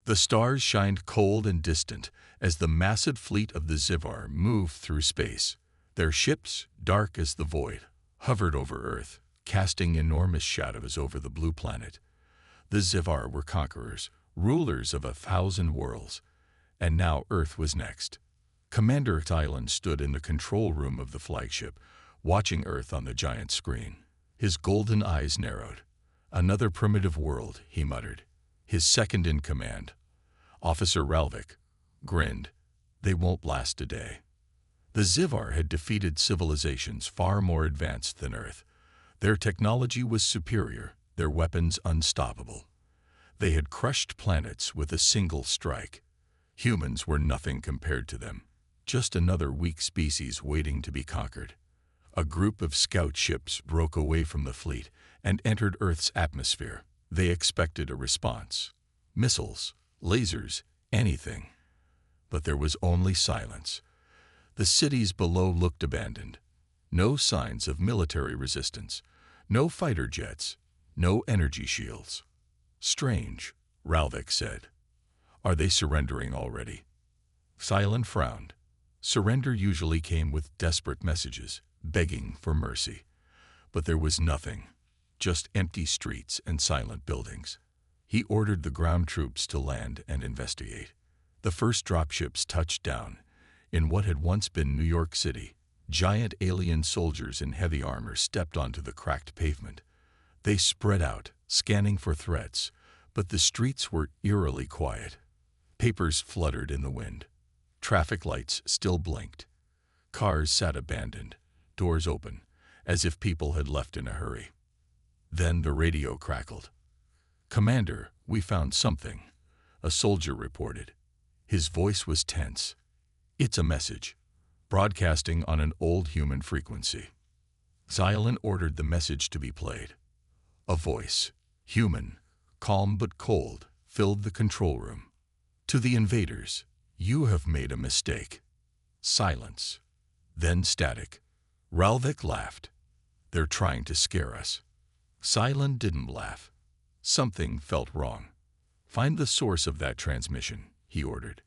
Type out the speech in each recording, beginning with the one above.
The stars shined cold and distant as the massive fleet of the Zivar moved through space. Their ships, dark as the void, hovered over Earth, casting enormous shadows over the blue planet. The Zivar were conquerors, rulers of 1,000 worlds, and now Earth was next. Commander Island stood in the control room of the flagship, watching Earth on the giant screen. His golden eyes narrowed. "Another primitive world," he muttered. His second in command, Officer Ralvik, grinned. "They won't last a day." The Zivar had defeated civilizations far more advanced than Earth. Their technology was superior, their weapons unstoppable. They had crushed planets with a single strike. Humans were nothing compared to them, just another weak species waiting to be conquered. A group of scout ships broke away from the fleet and entered Earth's atmosphere. They expected a response. Missiles, lasers, anything. But there was only silence. The cities below looked abandoned. No signs of military resistance. No fighter jets. No energy shields. "Strange," Ralvik said. "Are they surrendering already?" Silent frowned. Surrender usually came with desperate messages, begging for mercy. But there was nothing. Just empty streets and silent buildings. He ordered the ground troops to land and investigate. The first dropships touched down. In what had once been New York City, giant alien soldiers in heavy armor stepped onto the cracked pavement. They spread out, scanning for threats, but the streets were eerily quiet. Papers fluttered in the wind. Traffic lights still blinked. Cars sat abandoned, doors open, as if people had left in a hurry. Then the radio crackled. "Commander, we found something," a soldier reported. His voice was tense. "It's a message, broadcasting on an old human frequency." Xylan ordered the message to be played. A voice, human, calm but cold, filled the control room. "To the invaders, you have made a mistake." Silence. Then static. Ralvik laughed. "They're trying to scare us." Xylan didn't laugh. Something felt wrong. "Find the source of that transmission," he ordered.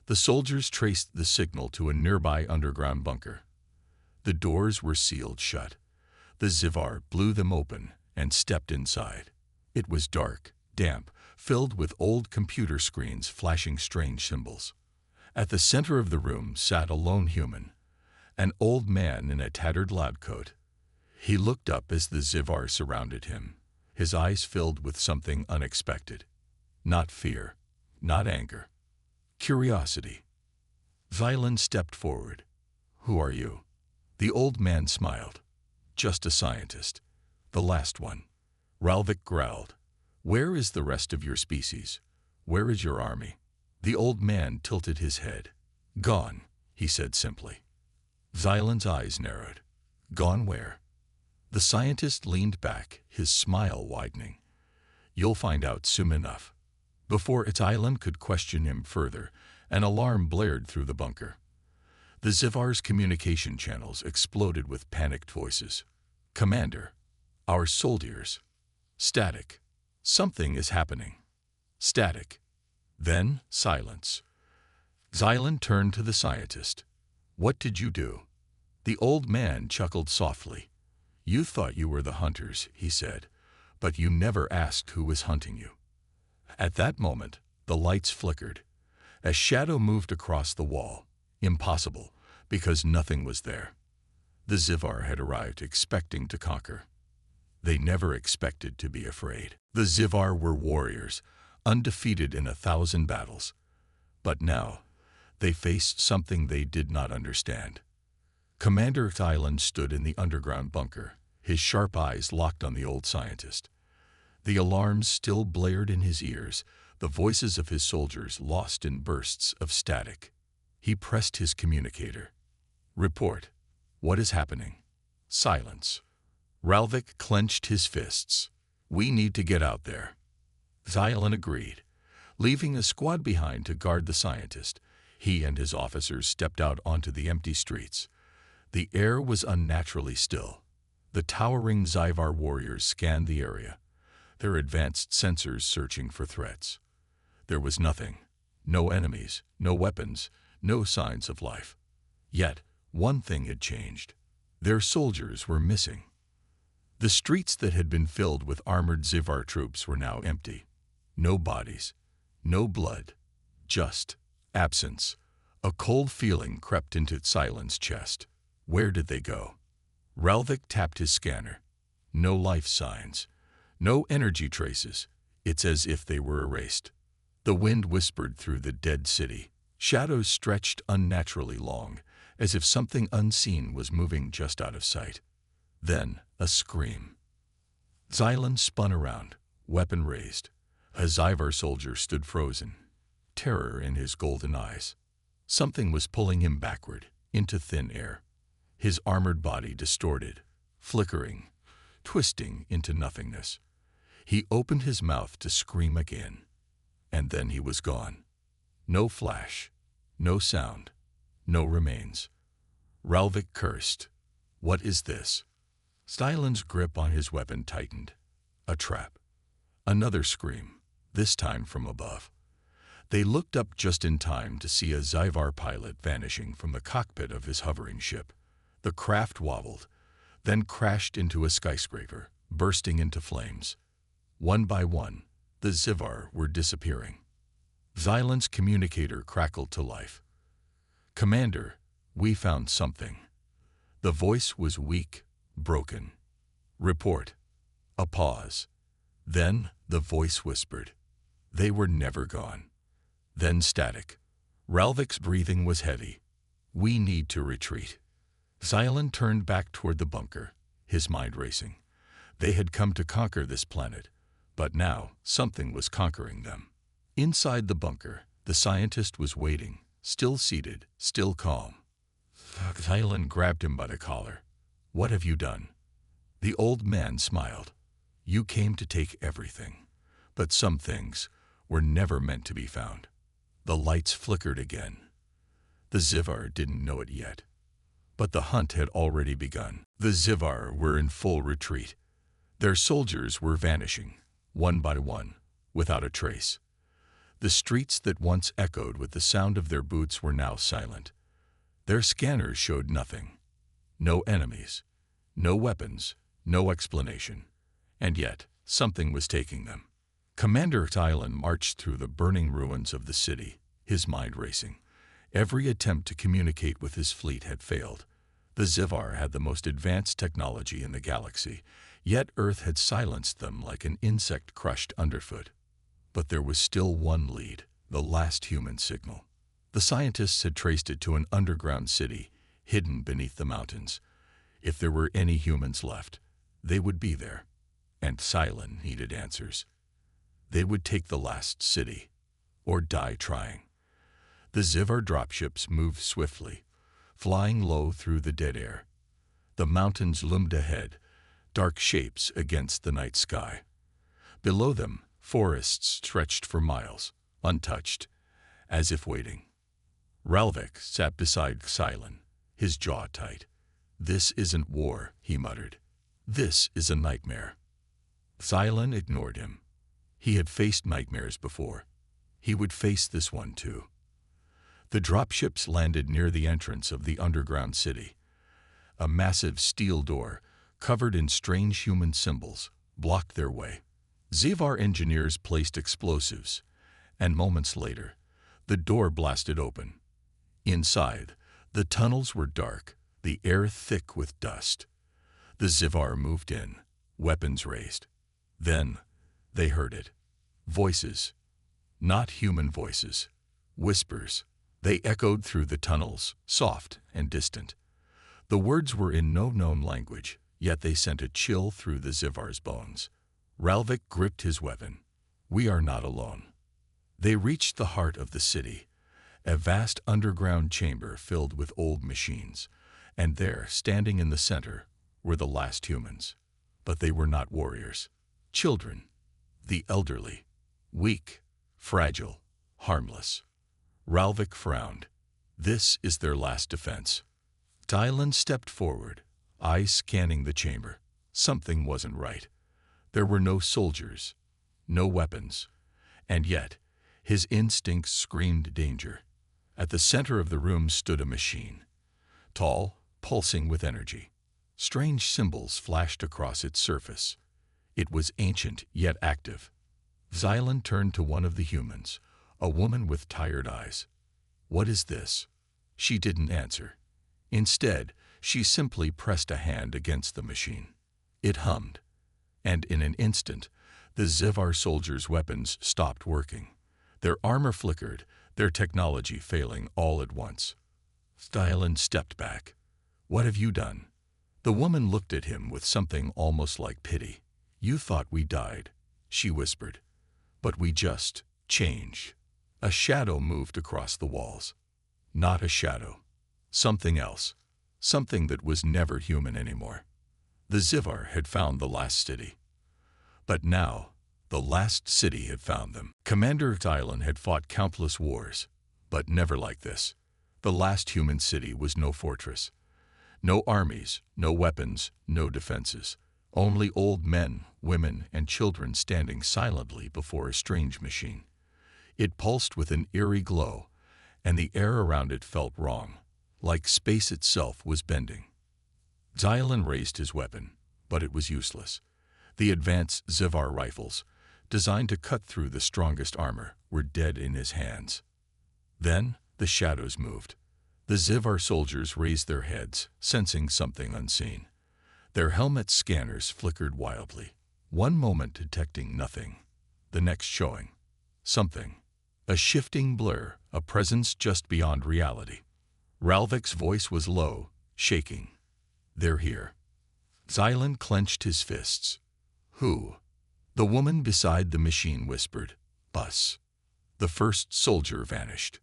The soldiers traced the signal to a nearby underground bunker. The doors were sealed shut. The Zivar blew them open and stepped inside. It was dark, damp, filled with old computer screens flashing strange symbols. At the center of the room sat a lone human, an old man in a tattered lab coat. He looked up as the Zivar surrounded him, his eyes filled with something unexpected. Not fear, not anger. Curiosity. Xylan stepped forward. "Who are you?" The old man smiled. "Just a scientist. The last one." Ralvik growled. "Where is the rest of your species? Where is your army?" The old man tilted his head. "Gone," he said simply. Xylan's eyes narrowed. "Gone where?" The scientist leaned back, his smile widening. "You'll find out soon enough." Before its island could question him further, an alarm blared through the bunker. The Zivar's communication channels exploded with panicked voices. "Commander, our soldiers." Static. "Something is happening." Static. Then silence. Xylan turned to the scientist. "What did you do?" The old man chuckled softly. "You thought you were the hunters," he said, "but you never asked who was hunting you." At that moment, the lights flickered. A shadow moved across the wall. Impossible, because nothing was there. The Zivar had arrived expecting to conquer. They never expected to be afraid. The Zivar were warriors, undefeated in 1,000 battles. But now, they faced something they did not understand. Commander Island stood in the underground bunker, his sharp eyes locked on the old scientist. The alarms still blared in his ears, the voices of his soldiers lost in bursts of static. He pressed his communicator. "Report. What is happening?" Silence. Ralvik clenched his fists. "We need to get out there." Xylan agreed. Leaving a squad behind to guard the scientist, he and his officers stepped out onto the empty streets. The air was unnaturally still. The towering Zivar warriors scanned the area, their advanced sensors searching for threats. There was nothing. No enemies, no weapons, no signs of life. Yet, one thing had changed. Their soldiers were missing. The streets that had been filled with armored Zivar troops were now empty. No bodies, no blood, just absence. A cold feeling crept into Silen's chest. Where did they go? Ralvik tapped his scanner. No life signs, no energy traces. It's as if they were erased. The wind whispered through the dead city. Shadows stretched unnaturally long, as if something unseen was moving just out of sight. Then, a scream. Xylan spun around, weapon raised. A Zyvar soldier stood frozen, terror in his golden eyes. Something was pulling him backward, into thin air. His armored body distorted, flickering, twisting into nothingness. He opened his mouth to scream again, and then he was gone. No flash, no sound, no remains. Ralvik cursed. What is this? Stylin's grip on his weapon tightened. A trap. Another scream, this time from above. They looked up just in time to see a Zyvar pilot vanishing from the cockpit of his hovering ship. The craft wobbled, then crashed into a skyscraper, bursting into flames. One by one, the Zivar were disappearing. Xylan's communicator crackled to life. "Commander, we found something." The voice was weak, broken. "Report." A pause. Then the voice whispered. They were never gone. Then static. Ralvik's breathing was heavy. "We need to retreat." Xylan turned back toward the bunker, his mind racing. They had come to conquer this planet, but now something was conquering them. Inside the bunker, the scientist was waiting, still seated, still calm. Xylan grabbed him by the collar. "What have you done?" The old man smiled. "You came to take everything, but some things were never meant to be found." The lights flickered again. The Zivar didn't know it yet, but the hunt had already begun. The Zivar were in full retreat. Their soldiers were vanishing, one by one, without a trace. The streets that once echoed with the sound of their boots were now silent. Their scanners showed nothing. No enemies, no weapons, no explanation. And yet, something was taking them. Commander Xylan marched through the burning ruins of the city, his mind racing. Every attempt to communicate with his fleet had failed. The Zivar had the most advanced technology in the galaxy, yet Earth had silenced them like an insect crushed underfoot. But there was still one lead, the last human signal. The scientists had traced it to an underground city, hidden beneath the mountains. If there were any humans left, they would be there. And Xylan needed answers. They would take the last city, or die trying. The Zivar dropships moved swiftly, flying low through the dead air. The mountains loomed ahead, dark shapes against the night sky. Below them, forests stretched for miles, untouched, as if waiting. Ralvik sat beside Xylan, his jaw tight. "This isn't war," he muttered. "This is a nightmare." Xylan ignored him. He had faced nightmares before. He would face this one too. The dropships landed near the entrance of the underground city. A massive steel door, covered in strange human symbols, blocked their way. Zivar engineers placed explosives, and moments later, the door blasted open. Inside, the tunnels were dark, the air thick with dust. The Zivar moved in, weapons raised. Then, they heard it. Voices. Not human voices. Whispers. They echoed through the tunnels, soft and distant. The words were in no known language, yet they sent a chill through the Zivar's bones. Ralvik gripped his weapon. "We are not alone." They reached the heart of the city, a vast underground chamber filled with old machines, and there, standing in the center, were the last humans. But they were not warriors. Children, the elderly, weak, fragile, harmless. Ralvik frowned. "This is their last defense." Xylan stepped forward, eyes scanning the chamber. Something wasn't right. There were no soldiers, no weapons, and yet His instincts screamed danger. At the center of the room stood a machine, tall, pulsing with energy. Strange symbols flashed across its surface. It was ancient yet active. Xylan turned to one of the humans, a woman with tired eyes. "What is this?" She didn't answer. Instead, she simply pressed a hand against the machine. It hummed, and in an instant, the Xivar soldiers' weapons stopped working. Their armor flickered, their technology failing all at once. Xylan stepped back. "What have you done?" The woman looked at him with something almost like pity. "You thought we died," she whispered. "But we just changed." A shadow moved across the walls. Not a shadow. Something else. Something that was never human anymore. The Xivar had found the last city. But now, the last city had found them. Commander Xylan had fought countless wars, but never like this. The last human city was no fortress. No armies, no weapons, no defenses. Only old men, women, and children standing silently before a strange machine. It pulsed with an eerie glow, and the air around it felt wrong, like space itself was bending. Xylan raised his weapon, but it was useless. The advanced Xivar rifles, designed to cut through the strongest armor, were dead in his hands. Then the shadows moved. The Xivar soldiers raised their heads, sensing something unseen. Their helmet scanners flickered wildly, one moment detecting nothing, the next showing something. A shifting blur, a presence just beyond reality. Ralvik's voice was low, shaking. "They're here." Xylan clenched his fists. "Who?" The woman beside the machine whispered. "Us." The first soldier vanished.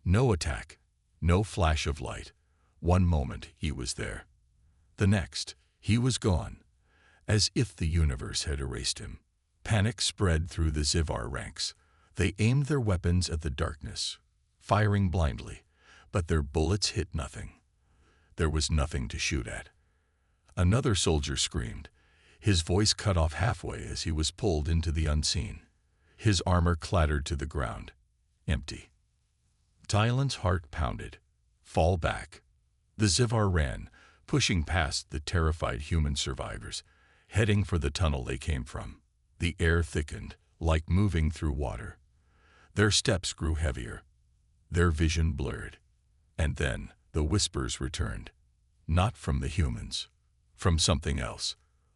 No attack, no flash of light. One moment he was there. The next, he was gone, as if the universe had erased him. Panic spread through the Xivar ranks. They aimed their weapons at the darkness, firing blindly, but their bullets hit nothing. There was nothing to shoot at. Another soldier screamed, his voice cut off halfway as he was pulled into the unseen. His armor clattered to the ground, empty. Xylan's heart pounded. Fall back. The Xivar ran, pushing past the terrified human survivors, heading for the tunnel they came from. The air thickened, like moving through water. Their steps grew heavier, their vision blurred. And then the whispers returned. Not from the humans, from something else.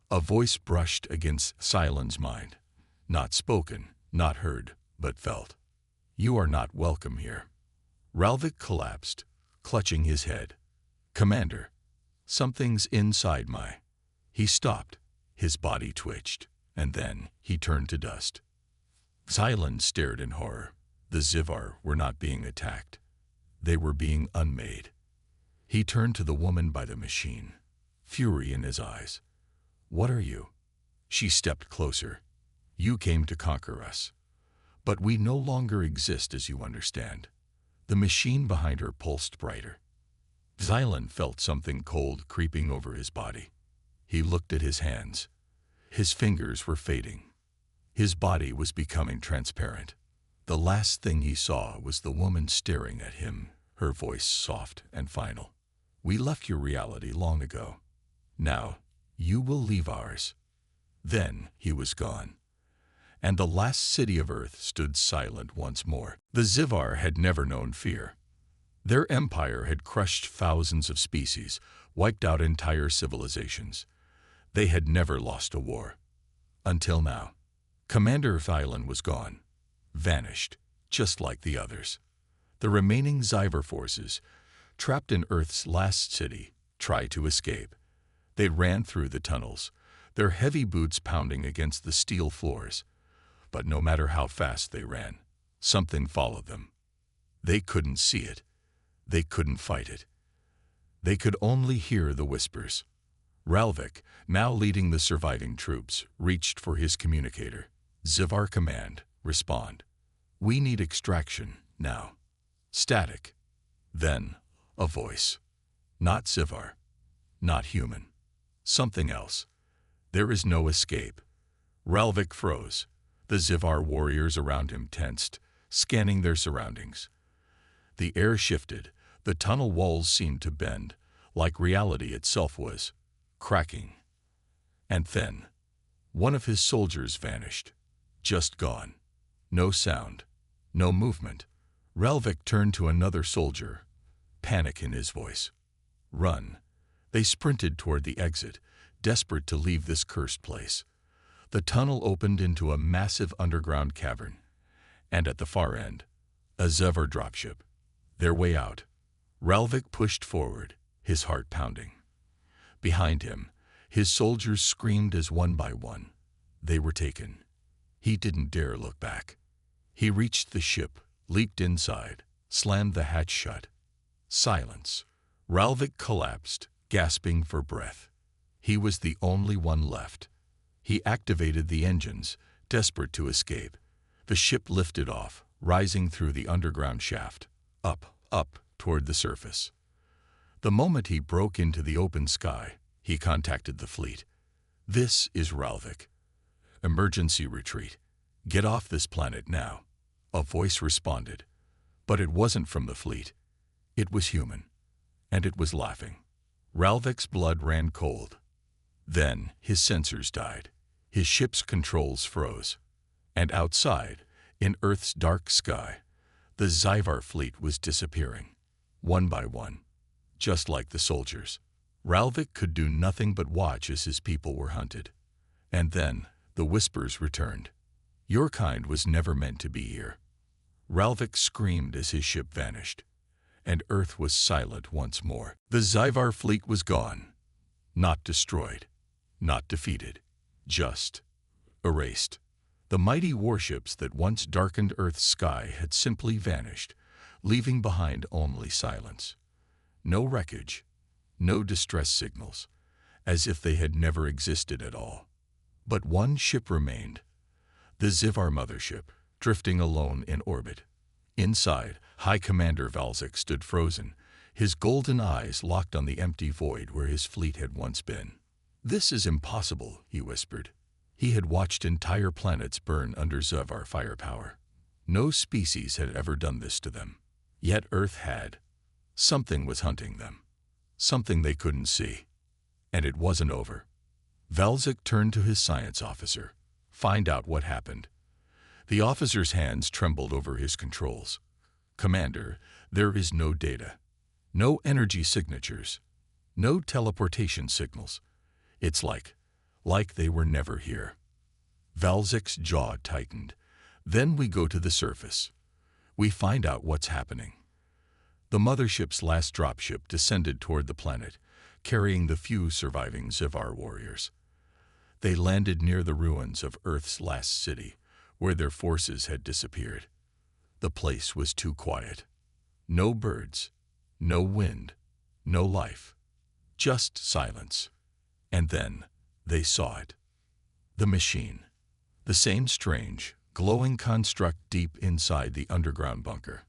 A voice brushed against Xylan's mind. Not spoken, not heard, but felt. "You are not welcome here." Ralvik collapsed, clutching his head. "Commander, something's inside my..." He stopped, his body twitched, and then he turned to dust. Xylan stared in horror. The Xivar were not being attacked. They were being unmade. He turned to the woman by the machine, fury in his eyes. "What are you?" She stepped closer. "You came to conquer us. But we no longer exist, as you understand." The machine behind her pulsed brighter. Xylan felt something cold creeping over his body. He looked at his hands. His fingers were fading. His body was becoming transparent. The last thing he saw was the woman staring at him, her voice soft and final. "We left your reality long ago. Now, you will leave ours." Then he was gone. And the last city of Earth stood silent once more. The Xivar had never known fear. Their empire had crushed thousands of species, wiped out entire civilizations. They had never lost a war. Until now. Commander Xylan was gone. Vanished, just like the others. The remaining Xivar forces, trapped in Earth's last city, tried to escape. They ran through the tunnels, their heavy boots pounding against the steel floors. But no matter how fast they ran, something followed them. They couldn't see it. They couldn't fight it. They could only hear the whispers. Ralvik, now leading the surviving troops, reached for his communicator. "Xivar command, respond. We need extraction, now." Static. Then, a voice. Not Xivar. Not human. Something else. "There is no escape." Ralvik froze. The Xivar warriors around him tensed, scanning their surroundings. The air shifted, the tunnel walls seemed to bend, like reality itself was cracking. And then, one of his soldiers vanished, just gone. No sound, no movement. Relvik turned to another soldier, panic in his voice. Run. They sprinted toward the exit, desperate to leave this cursed place. The tunnel opened into a massive underground cavern, and at the far end, a Zevvar dropship. Their way out. Relvik pushed forward, his heart pounding. Behind him, his soldiers screamed as one by one. They were taken. He didn't dare look back. He reached the ship, leaped inside, slammed the hatch shut. Silence. Relvik collapsed, gasping for breath. He was the only one left. He activated the engines, desperate to escape. The ship lifted off, rising through the underground shaft, up, toward the surface. The moment he broke into the open sky, he contacted the fleet. "This is Relvik. Emergency retreat. Get off this planet now." A voice responded, but it wasn't from the fleet. It was human, and it was laughing. Relvik's blood ran cold. Then his sensors died. His ship's controls froze. And outside, in Earth's dark sky, the Zevvar fleet was disappearing, one by one, just like the soldiers. Relvik could do nothing but watch as his people were hunted. And then the whispers returned. "Your kind was never meant to be here." Relvik screamed as his ship vanished, and Earth was silent once more. The Zevvar fleet was gone, not destroyed, not defeated, just erased. The mighty warships that once darkened Earth's sky had simply vanished, leaving behind only silence. No wreckage, no distress signals, as if they had never existed at all. But one ship remained, the Zevvar mothership, drifting alone in orbit. Inside, High Commander Velzik stood frozen, his golden eyes locked on the empty void where his fleet had once been. "This is impossible," he whispered. He had watched entire planets burn under Zevvar firepower. No species had ever done this to them. Yet Earth had. Something was hunting them. Something they couldn't see. And it wasn't over. Velzik turned to his science officer. "Find out what happened." The officer's hands trembled over his controls. "Commander, there is no data. No energy signatures. No teleportation signals. It's like they were never here." Velzik's jaw tightened. "Then we go to the surface. We find out what's happening." The mothership's last dropship descended toward the planet, carrying the few surviving Zevvar warriors. They landed near the ruins of Earth's last city, where their forces had disappeared. The place was too quiet. No birds, no wind, no life. Just silence. And then they saw it. The machine. The same strange, glowing construct deep inside the underground bunker.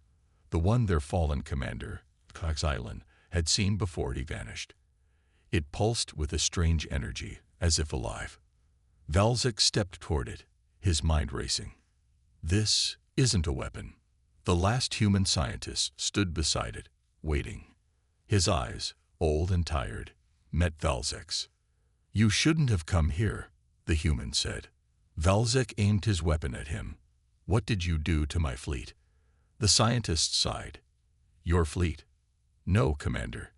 The one their fallen commander, Xylan, had seen before he vanished. It pulsed with a strange energy, as if alive. Velzik stepped toward it, his mind racing. This isn't a weapon. The last human scientist stood beside it, waiting. His eyes, old and tired, met Velzik's. "You shouldn't have come here," the human said. Velzik aimed his weapon at him. "What did you do to my fleet?" The scientist sighed. "Your fleet?" "No, Commander.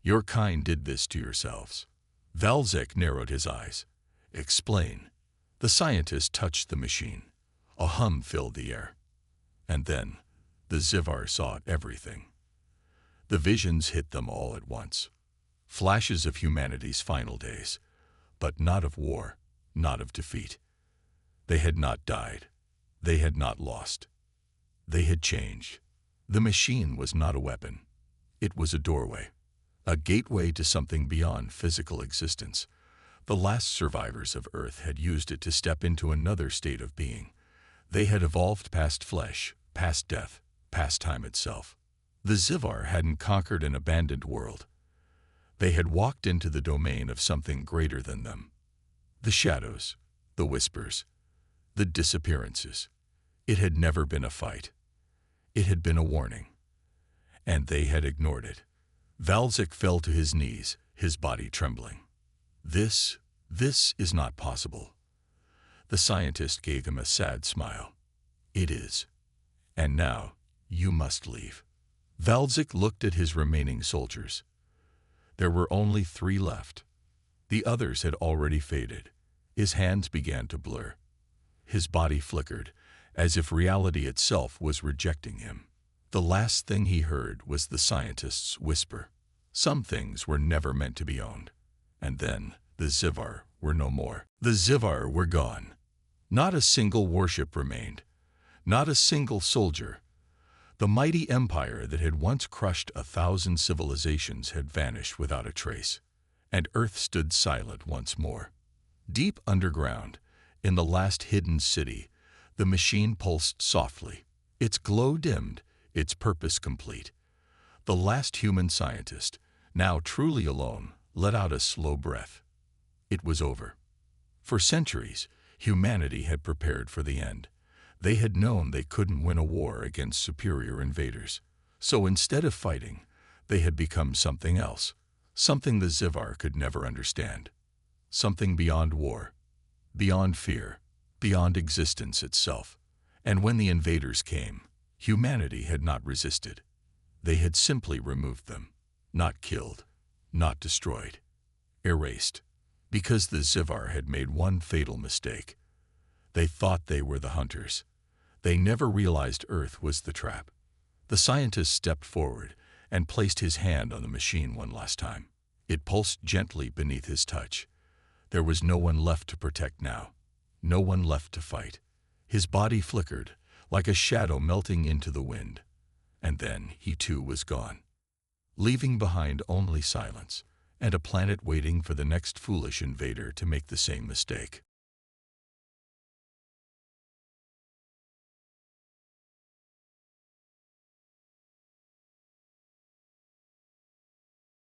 Your kind did this to yourselves." Velzik narrowed his eyes. "Explain." The scientist touched the machine. A hum filled the air. And then, the Zevvar saw everything. The visions hit them all at once. Flashes of humanity's final days, but not of war, not of defeat. They had not died. They had not lost. They had changed. The machine was not a weapon. It was a doorway, a gateway to something beyond physical existence. The last survivors of Earth had used it to step into another state of being. They had evolved past flesh, past death, past time itself. The Zevvar hadn't conquered an abandoned world. They had walked into the domain of something greater than them. The shadows, the whispers, the disappearances. It had never been a fight. It had been a warning, and they had ignored it. Valzik fell to his knees, his body trembling. This is not possible. The scientist gave him a sad smile. It is. And now, you must leave. Valzik looked at his remaining soldiers. There were only 3 left. The others had already faded. His hands began to blur. His body flickered, as if reality itself was rejecting him. The last thing he heard was the scientist's whisper. Some things were never meant to be owned. And then, the Xivar were no more. The Xivar were gone. Not a single warship remained. Not a single soldier. The mighty empire that had once crushed 1,000 civilizations had vanished without a trace, and Earth stood silent once more. Deep underground, in the last hidden city, the machine pulsed softly, its glow dimmed, its purpose complete. The last human scientist, now truly alone, let out a slow breath. It was over. For centuries, humanity had prepared for the end. They had known they couldn't win a war against superior invaders. So instead of fighting, they had become something else, something the Xivar could never understand. Something beyond war, beyond fear, beyond existence itself. And when the invaders came, humanity had not resisted. They had simply removed them, not killed, not destroyed, erased, because the Xivar had made one fatal mistake. They thought they were the hunters. They never realized Earth was the trap. The scientist stepped forward and placed his hand on the machine one last time. It pulsed gently beneath his touch. There was no one left to protect now, no one left to fight. His body flickered, like a shadow melting into the wind. And then he too was gone, leaving behind only silence and a planet waiting for the next foolish invader to make the same mistake.